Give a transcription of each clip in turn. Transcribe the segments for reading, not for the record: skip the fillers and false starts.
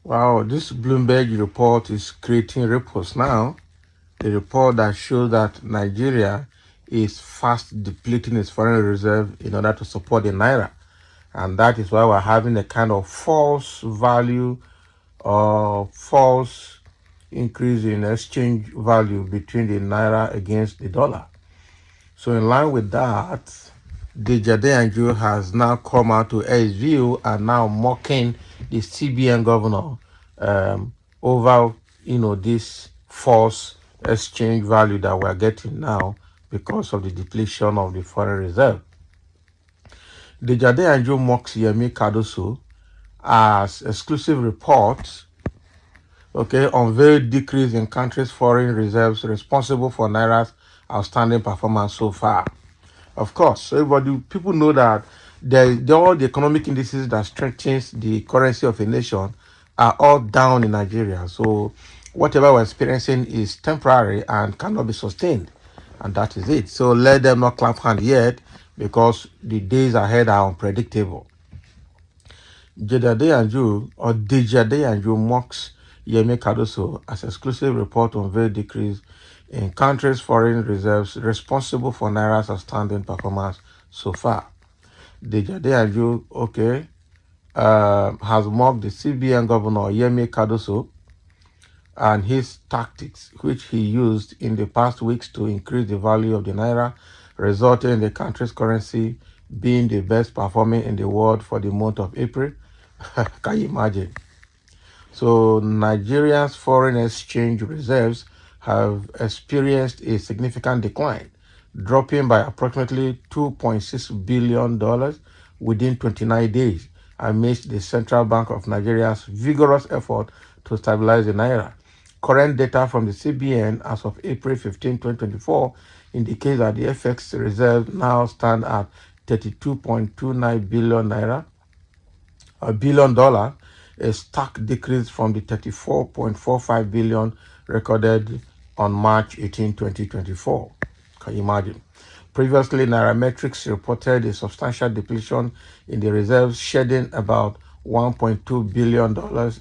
Wow, this Bloomberg report is creating ripples now. A report that shows that Nigeria is fast depleting its foreign reserve in order to support the naira. And that is why we're having a kind of false value or false increase in exchange value between the naira against the dollar. So in line with that, Deji has now come out to air his view and now mocking the CBN governor over this false exchange value that we're getting now because of the depletion of the foreign reserve. Deji mocks Yemi Cardoso as exclusive reports unveil decrease in country's foreign reserves responsible for Naira's outstanding performance so far. Of course, people know that all the economic indices that strengthens the currency of a nation are all down in Nigeria. So whatever we're experiencing is temporary and cannot be sustained. And that is it. So let them not clap hand yet because the days ahead are unpredictable. Deji Adeyanju mocks Yemi Cardoso as exclusive report on very decrease in country's foreign reserves responsible for Naira's outstanding performance so far. Deji Adeyanju, has mocked the CBN governor Yemi Cardoso and his tactics, which he used in the past weeks to increase the value of the Naira, resulting in the country's currency being the best performing in the world for the month of April. Can you imagine? So Nigeria's foreign exchange reserves have experienced a significant decline, dropping by approximately $2.6 billion within 29 days amidst the Central Bank of Nigeria's vigorous effort to stabilize the Naira. Current data from the CBN as of April 15, 2024 indicates that the FX reserve now stand at 32.29 billion naira, $1 billion, a stark decrease from the 34.45 billion recorded on March 18, 2024. Can you imagine? Previously, Nairametrics reported a substantial depletion in the reserves, shedding about $1.2 billion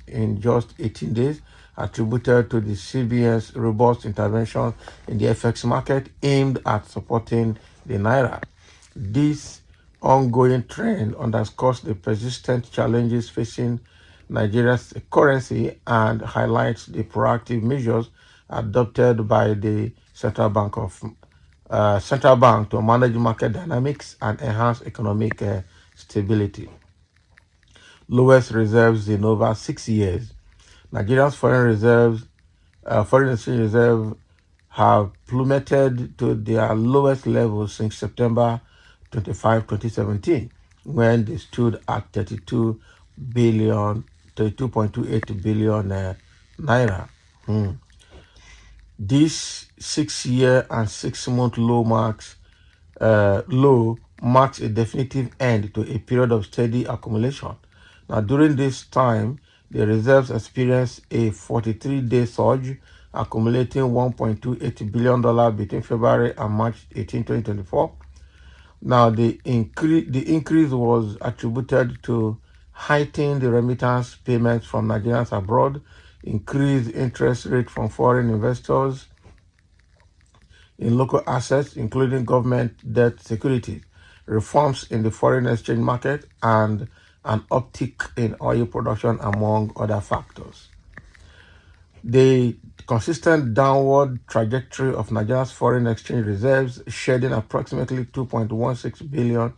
in just 18 days, attributed to the CBN's robust intervention in the FX market aimed at supporting the Naira. This ongoing trend underscores the persistent challenges facing Nigeria's currency and highlights the proactive measures adopted by the central bank to manage market dynamics and enhance economic stability. Lowest reserves in over 6 years. Nigeria's foreign exchange reserve have plummeted to their lowest level since September 25, 2017, when they stood at 32.28 billion naira. This 6-year and 6-month low marks a definitive end to a period of steady accumulation. Now, during this time, the reserves experienced a 43-day surge, accumulating $1.28 billion between February and March 18, 2024. Now, the increase was attributed to heightening the remittance payments from Nigerians abroad, increased interest rate from foreign investors in local assets, including government debt securities, reforms in the foreign exchange market, and an uptick in oil production, among other factors. The consistent downward trajectory of Nigeria's foreign exchange reserves, shedding approximately $2.16 billion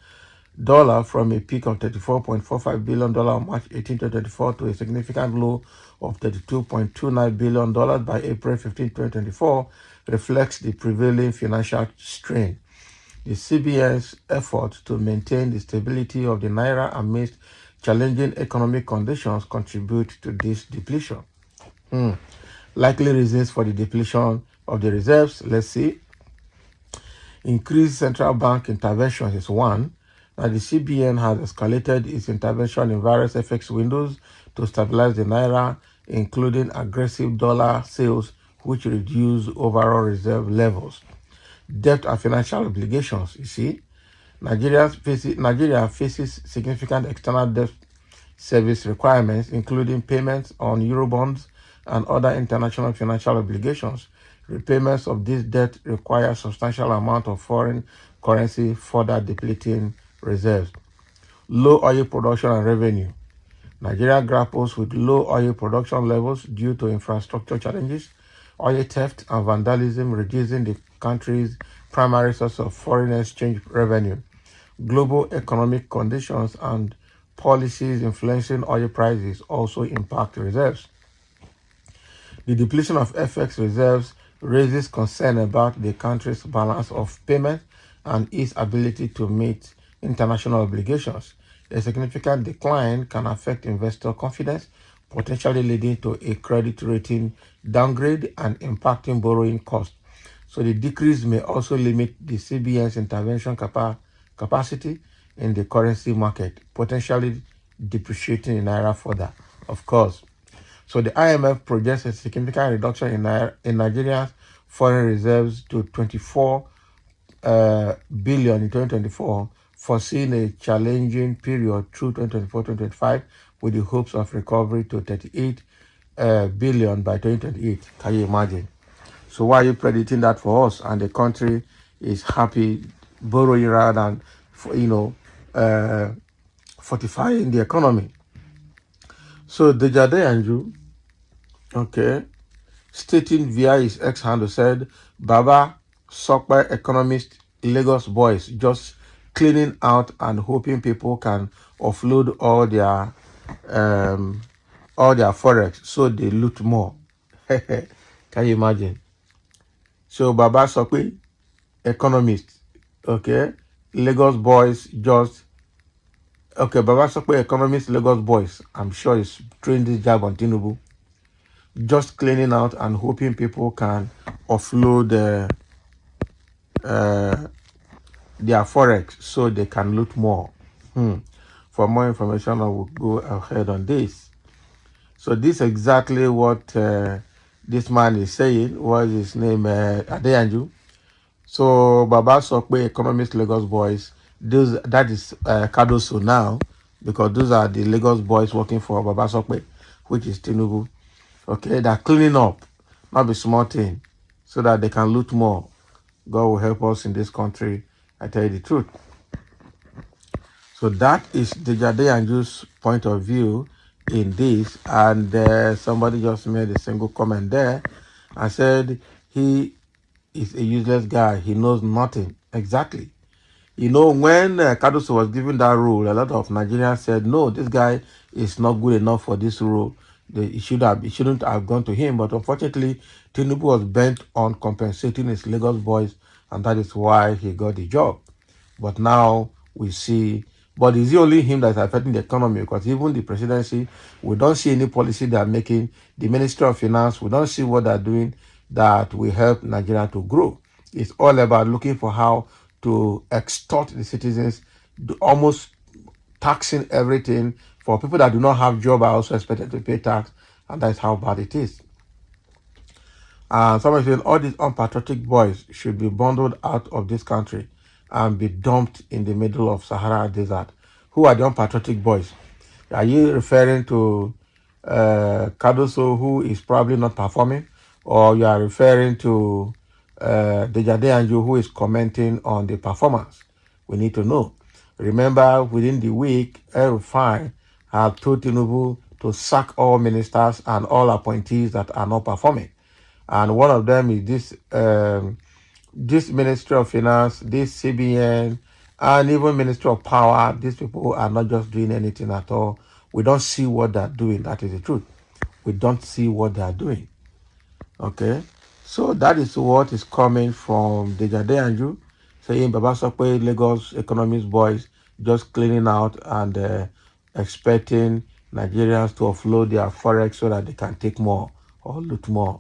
from a peak of $34.45 billion on March 18, 2024 to a significant low of $32.29 billion by April 15, 2024, reflects the prevailing financial strain. The CBN's efforts to maintain the stability of the Naira amidst challenging economic conditions contribute to this depletion. Likely reasons for the depletion of the reserves, let's see. Increased central bank intervention is one. Now, the CBN has escalated its intervention in various FX windows to stabilize the Naira, including aggressive dollar sales, which reduce overall reserve levels. Debt and financial obligations, you see. Nigeria faces significant external debt service requirements, including payments on Eurobonds and other international financial obligations. Repayments of this debt require substantial amount of foreign currency, further depleting reserves. Low oil production and revenue. Nigeria grapples with low oil production levels due to infrastructure challenges, oil theft, and vandalism, reducing the country's primary source of foreign exchange revenue. Global economic conditions and policies influencing oil prices also impact reserves. The depletion of FX reserves raises concern about the country's balance of payment and its ability to meet international obligations. A significant decline can affect investor confidence, potentially leading to a credit rating downgrade and impacting borrowing costs. So the decrease may also limit the CBN's intervention capacity in the currency market, potentially depreciating in Naira further, of course. So the IMF projects a significant reduction in Nigeria's foreign reserves to 24 billion in 2024, foreseeing a challenging period through 2024-2025 with the hopes of recovery to 38 billion by 2028. Can you imagine? So why are you predicting that for us? And the country is happy borrowing rather than, fortifying the economy. So Deji Anju, okay, stating via his ex-handle, said, Baba Sokpa economist Lagos boys just cleaning out and hoping people can offload all their forex so they loot more. Can you imagine? So Baba Sokpa economist, okay, Lagos boys just, okay, Baba Sokpa economist Lagos boys, I'm sure he's trained this job on Tinubu, just cleaning out and hoping people can offload their forex so they can loot more. For more information, I will go ahead on this. So this is exactly what this man is saying. What is his name? Adeyanju. So Baba Sokpe economist Lagos boys. That is Kadoso now, because those are the Lagos boys working for Baba Sokpe, which is Tinubu. Okay, they're cleaning up, not be small thing, so that they can loot more. God will help us in this country. I tell you the truth. So that is Deji Anju's point of view in this. And somebody just made a single comment there and said he is a useless guy. He knows nothing. Exactly. You know, when Kadoso was given that role, a lot of Nigerians said, no, this guy is not good enough for this role. It shouldn't have gone to him. But unfortunately, Tinubu was bent on compensating his Lagos boys, and that is why he got the job. But now we see, but is it only him that is affecting the economy? Because even the presidency, we don't see any policy they are making. The Ministry of Finance, we don't see what they're doing that will help Nigeria to grow. It's all about looking for how to extort the citizens, almost taxing everything. For people that do not have job are also expected to pay tax, and that's how bad it is. And somebody saying all these unpatriotic boys should be bundled out of this country and be dumped in the middle of Sahara Desert. Who are the unpatriotic boys? Are you referring to Kadoso, who is probably not performing, or you are referring to Deji Anju, who is commenting on the performance? We need to know. Remember, within the week, El-Rufai had told Tinubu to sack all ministers and all appointees that are not performing. And one of them is this Ministry of Finance, this CBN, and even Ministry of Power. These people are not just doing anything at all. We don't see what they're doing. That is the truth. We don't see what they're doing. Okay? So that is what is coming from Deji Anju, saying Baba Sokpe, Lagos economist boys, just cleaning out and expecting Nigerians to offload their forex so that they can take more or loot more.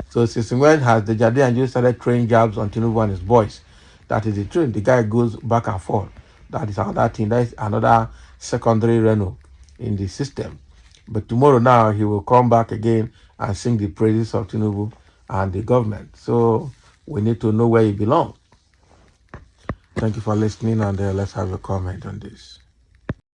So since when has Deji Anju started throwing jabs on Tinubu and his boys? That is the truth. The guy goes back and forth. That is another thing. That is another secondary Renault in the system. But tomorrow now he will come back again and sing the praises of Tinubu and the government. So we need to know where he belongs. Thank you for listening, and let's have a comment on this.